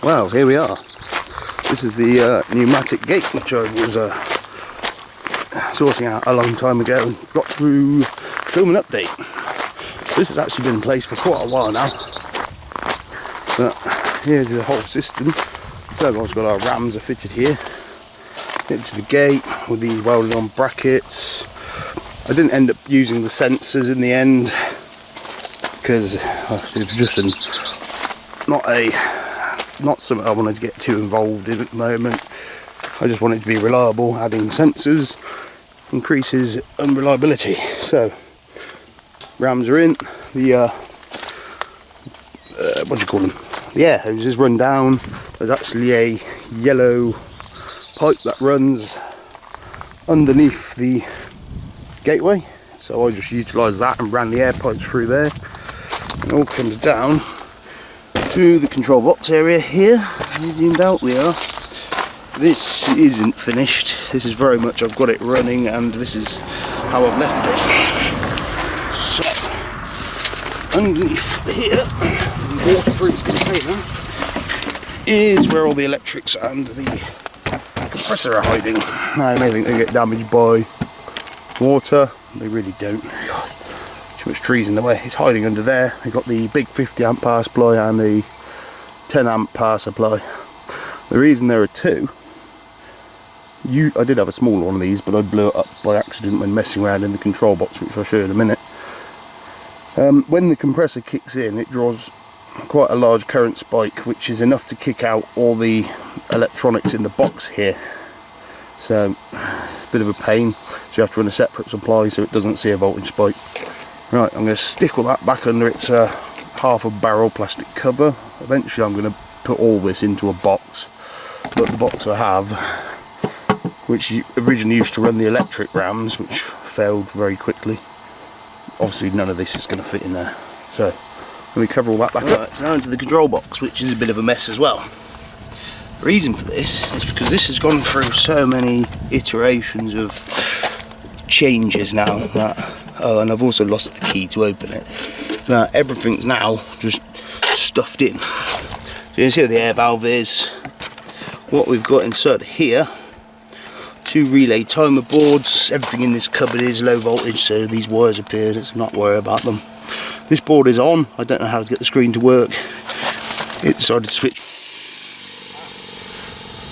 Well, here we are. This is the pneumatic gate which I was sorting out a long time ago and got to film an update. This has actually been in place for quite a while now. But here's the whole system. So I've got our rams are fitted here into the gate with these welded on brackets. I didn't end up using the sensors in the end because it was just not something I wanted to get too involved in at the moment. I just wanted to be reliable. Adding sensors increases unreliability. So rams are in. The what do you call them? The air hoses run down. There's actually a yellow pipe that runs underneath the gateway, so I just utilised that and ran the air pipes through there. It all comes down to the control box area here. Zoomed out we are. This isn't finished. This is very much I've got it running and this is how I've left it. So underneath here, the waterproof container is where all the electrics and the compressor are hiding. Now I may think they get damaged by water. They really don't. God, too much trees in the way. It's hiding under there. We've got the big 50 amp power supply and the 10 amp power supply. The reason there are two, I did have a smaller one of these, but I blew it up by accident when messing around in the control box, which I'll show you in a minute. When the compressor kicks in, it draws quite a large current spike, which is enough to kick out all the electronics in the box here. So it's a bit of a pain, so you have to run a separate supply so it doesn't see a voltage spike. Right, I'm going to stick all that back under its half a barrel plastic cover. Eventually I'm going to put all this into a box, but the box I have, which originally used to run the electric rams, which failed very quickly, obviously none of this is going to fit in there. So let me cover all that back up. Now into the control box, which is a bit of a mess as well. The reason for this is because this has gone through so many iterations of changes now that, oh, and I've also lost the key to open it, that everything's now just stuffed in. So you can see where the air valve is, what we've got inside here, 2 relay timer boards. Everything in this cupboard is low voltage, so these wires appear, let's not worry about them. This board is on. I don't know how to get the screen to work. It decided to switch.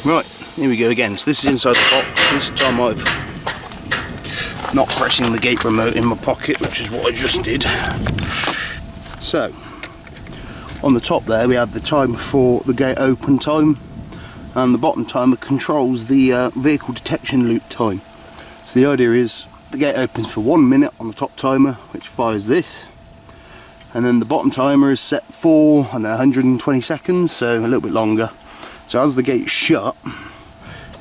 Right, here we go again. So this is inside the box. This time I've not pressing the gate remote in my pocket, which is what I just did. So on the top there we have the timer for the gate open time, and the bottom timer controls the vehicle detection loop time. So the idea is the gate opens for 1 minute on the top timer, which fires this, and then the bottom timer is set for 120 seconds, so a little bit longer. So as the gate's shut,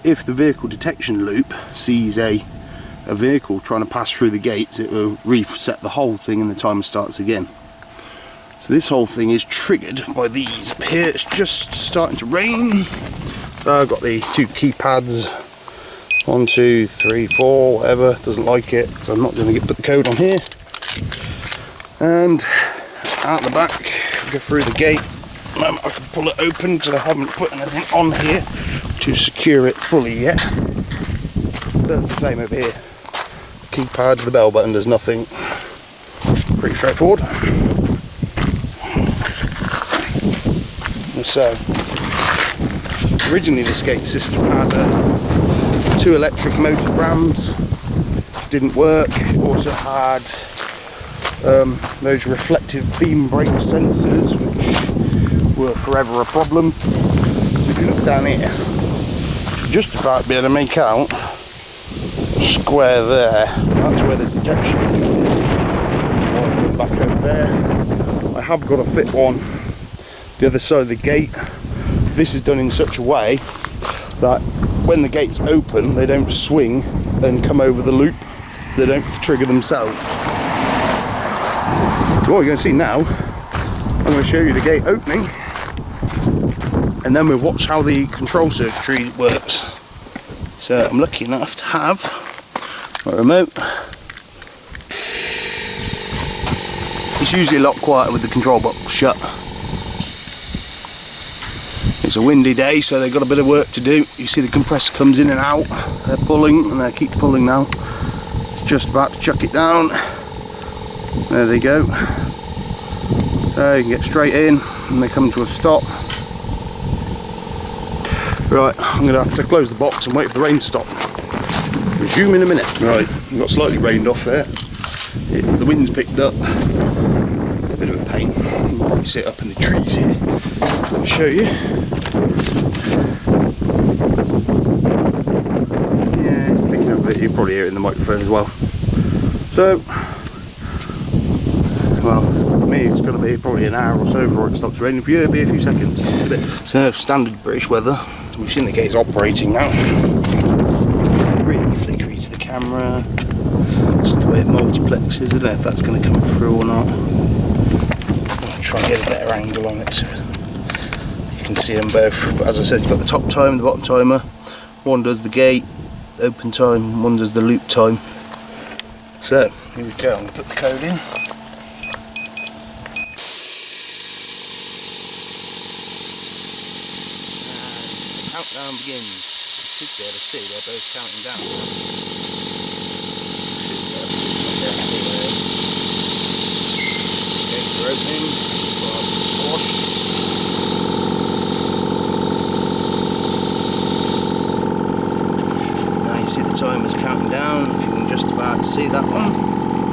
if the vehicle detection loop sees a vehicle trying to pass through the gates, it will reset the whole thing and the timer starts again. So this whole thing is triggered by these up here. It's just starting to rain. So I've got the 2 keypads, 1, 2, 3, 4, whatever. Doesn't like it, so I'm not going to put the code on here. And out the back, go through the gate. I can pull it open because I haven't put anything on here to secure it fully yet. That's the same over here. Keypad, the bell button does nothing. Pretty straightforward. And so, originally this gate system had 2 electric motor rams, which didn't work. It also had those reflective beam brake sensors, which were forever a problem. So if you look down here, you just about be able to make out square there. That's where the detection is. I'll back over there. I have got to fit one the other side of the gate. This is done in such a way that when the gates open, they don't swing and come over the loop, so they don't trigger themselves. So what we're going to see now, I'm going to show you the gate opening, and then we'll watch how the control circuitry works. So I'm lucky enough to have my remote. It's usually a lot quieter with the control box shut. It's a windy day, so they've got a bit of work to do. You see the compressor comes in and out. They're pulling, and they keep pulling now. It's just about to chuck it down. There they go. So you can get straight in, and they come to a stop. Right, I'm going to have to close the box and wait for the rain to stop. Resume in a minute. Right, we got slightly rained off there. The wind's picked up. A bit of a pain. You can probably see it up in the trees here. I'll show you. Yeah, it's picking up a bit. You can probably hear it in the microphone as well. So, well, for me it's going to be probably an hour or so before it stops raining. For you it'll be a few seconds. So, standard British weather. We've seen the gates operating now. Really flickery to the camera. Just the way it multiplexes. I don't know if that's going to come through or not. I'll try and get a better angle on it so you can see them both. But as I said, you've got the top timer and the bottom timer. One does the gate open time, one does the loop time. So here we go. I'm going to put the code in. Countdown begins. You should be able to see they're both counting down. Gates are opening. Now you see the timer's counting down. If you can just about see that one.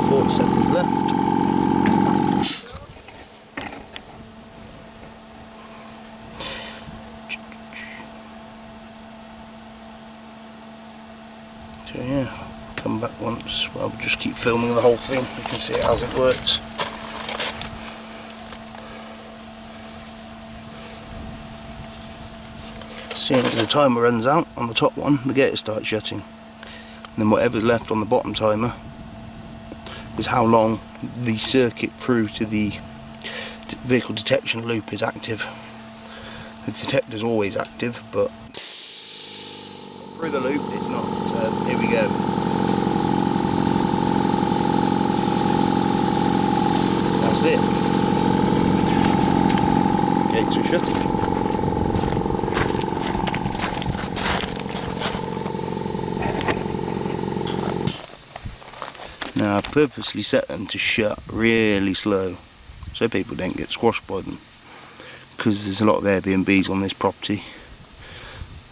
40 seconds left. So yeah, come back once. Well, we'll just keep filming the whole thing. You can see how it works. As soon as the timer runs out on the top one, the gate starts shutting. And then whatever's left on the bottom timer is how long the circuit through to the vehicle detection loop is active. The detector's always active, but through the loop it's not. So here we go. That's it. Gates are shutting. Now I purposely set them to shut really slow so people don't get squashed by them, because there's a lot of Airbnbs on this property,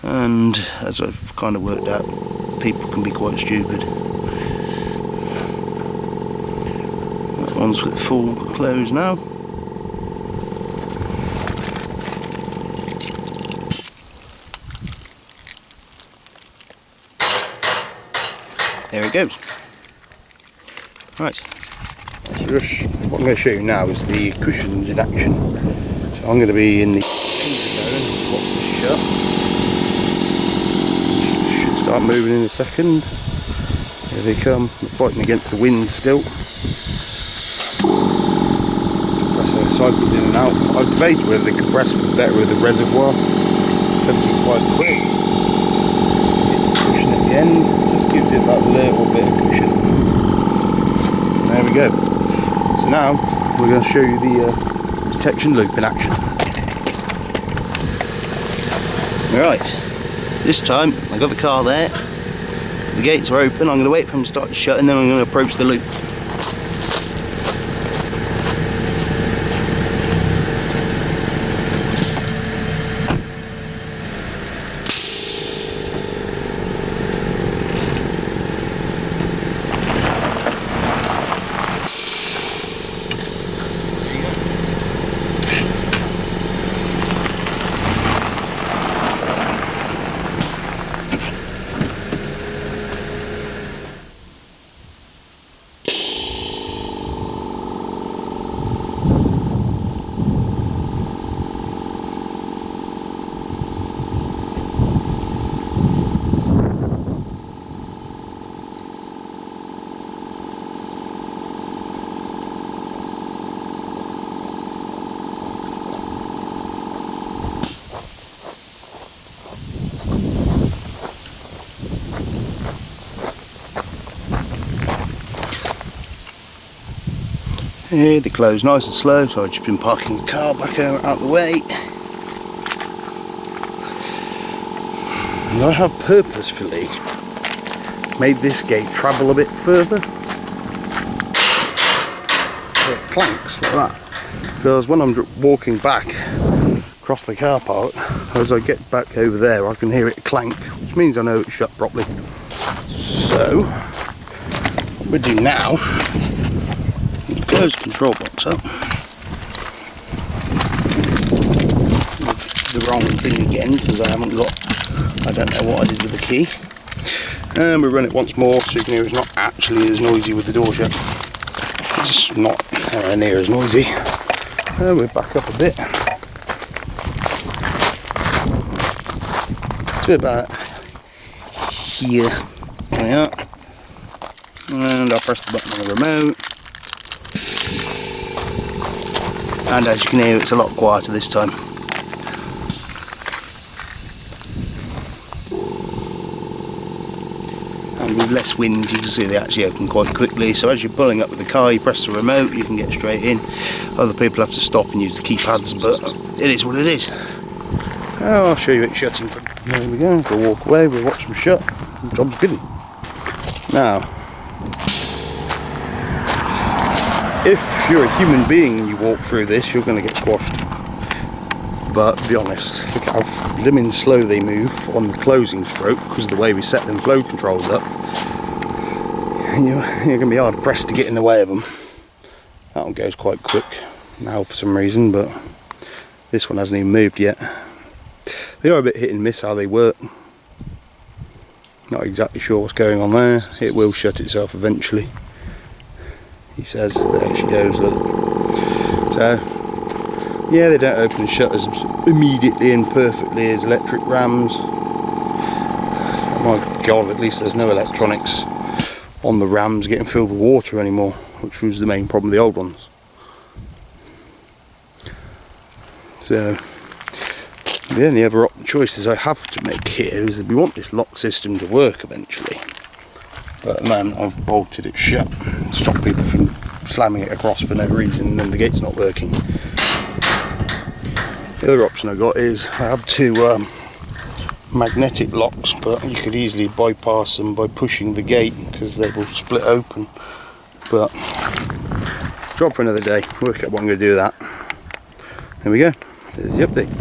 and as I've kind of worked out, people can be quite stupid. That one's with full close now. There it goes. Right, so just what I'm going to show you now is the cushions in action. So I'm going to be in the box this shut. Should start moving in a second. Here they come, fighting against the wind still. Compressor cycles in and out. I've debated whether the compressor was better with the reservoir. 75 quid. It's cushion at the end, just gives it that little bit of cushion. There we go. So now we're going to show you the detection loop in action. Right, this time I've got the car there, the gates are open, I'm going to wait for them to start to shut and then I'm going to approach the loop. Here they close nice and slow, so I've just been parking the car back out the way. And I have purposefully made this gate travel a bit further so it clanks like that, because when I'm walking back across the car park, as I get back over there I can hear it clank, which means I know it's shut properly. So what we do now, close the control box up, the wrong thing again because I don't know what I did with the key, and we run it once more so you can hear it's not actually as noisy with the door shut. It's not anywhere near as noisy. And we're back up a bit to about here. There we are. And I'll press the button on the remote, and as you can hear it's a lot quieter this time. And with less wind you can see they actually open quite quickly, so as you're pulling up with the car you press the remote, you can get straight in. Other people have to stop and use the keypads, but it is what it is. Oh, I'll show you it shutting. There we go, we'll walk away, we'll watch them shut, the job's good. Now, if you're a human being and you walk through this, you're going to get squashed. But to be honest, look how blimmin' slow they move on the closing stroke because of the way we set them flow controls up. You're going to be hard pressed to get in the way of them. That one goes quite quick now for some reason, but this one hasn't even moved yet. They are a bit hit and miss how they work. Not exactly sure what's going on there. It will shut itself eventually, he says. There she goes, look. So yeah, they don't open and shut as immediately and perfectly as electric rams. Oh my god, at least there's no electronics on the rams getting filled with water anymore, which was the main problem with the old ones. So the only other choices I have to make here is that we want this lock system to work eventually. But at the moment I've bolted it shut to stop people from slamming it across for no reason and the gate's not working. The other option I got is I have two magnetic locks, but you could easily bypass them by pushing the gate because they will split open. But job for another day, work out what I'm going to do with that. There we go, there's the update.